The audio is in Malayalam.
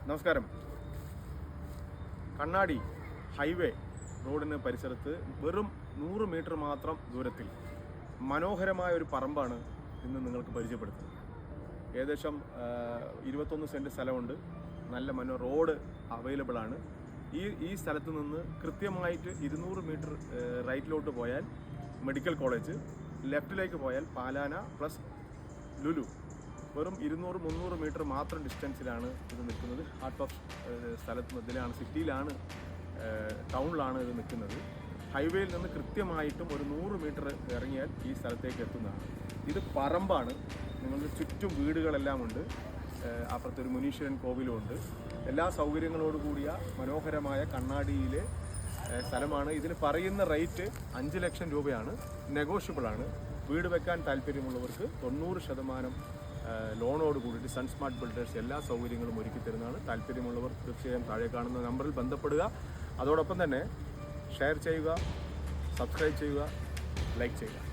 നമസ്കാരം. കണ്ണാടി ഹൈവേ റോഡിന് പരിസരത്ത് വെറും 100 മീറ്റർ മാത്രം ദൂരത്തിൽ മനോഹരമായ ഒരു പറമ്പാണ് ഇന്ന് നിങ്ങൾക്ക് പരിചയപ്പെടുത്തുന്നത്. ഏകദേശം 21 സെൻറ്റ് സ്ഥലമുണ്ട്. നല്ല റോഡ് അവൈലബിൾ ആണ്. ഈ സ്ഥലത്ത് നിന്ന് കൃത്യമായിട്ട് 200 മീറ്റർ റൈറ്റിലോട്ട് പോയാൽ മെഡിക്കൽ കോളേജ്, ലെഫ്റ്റിലേക്ക് പോയാൽ പാലാന പ്ലസ് ലുലു. വെറും 200-300 മീറ്റർ മാത്രം ഡിസ്റ്റൻസിലാണ് ഇത് നിൽക്കുന്നത്. ഹാർട്ട് ഓഫ് സ്ഥലത്ത് ഇതിലാണ്, സിറ്റിയിലാണ്, ടൗണിലാണ് ഇത് നിൽക്കുന്നത്. ഹൈവേയിൽ നിന്ന് കൃത്യമായിട്ടും ഒരു 100 മീറ്റർ ഇറങ്ങിയാൽ ഈ സ്ഥലത്തേക്ക് എത്തുന്നതാണ്. ഇത് പറമ്പാണ്. നിങ്ങൾക്ക് ചുറ്റും വീടുകളെല്ലാം ഉണ്ട്. അപ്പുറത്തൊരു മുനീശ്വരൻ കോവിലുമുണ്ട്. എല്ലാ സൗകര്യങ്ങളോട് കൂടിയ മനോഹരമായ കണ്ണാടിയിലെ സ്ഥലമാണ്. ഇതിന് പറയുന്ന റേറ്റ് 5 ലക്ഷം രൂപയാണ്. നെഗോഷ്യബിളാണ്. വീട് വെക്കാൻ താല്പര്യമുള്ളവർക്ക് 90% ലോണോട് കൂടിയിട്ട് സൺസ്മാർട്ട് ബിൽഡേഴ്സ് എല്ലാ സൗകര്യങ്ങളും ഒരുക്കി തരുന്നതാണ്. താല്പര്യമുള്ളവർ തീർച്ചയായും താഴെ കാണുന്ന നമ്പറിൽ ബന്ധപ്പെടുക. അതോടൊപ്പം തന്നെ ഷെയർ ചെയ്യുക, സബ്സ്ക്രൈബ് ചെയ്യുക, ലൈക്ക് ചെയ്യുക.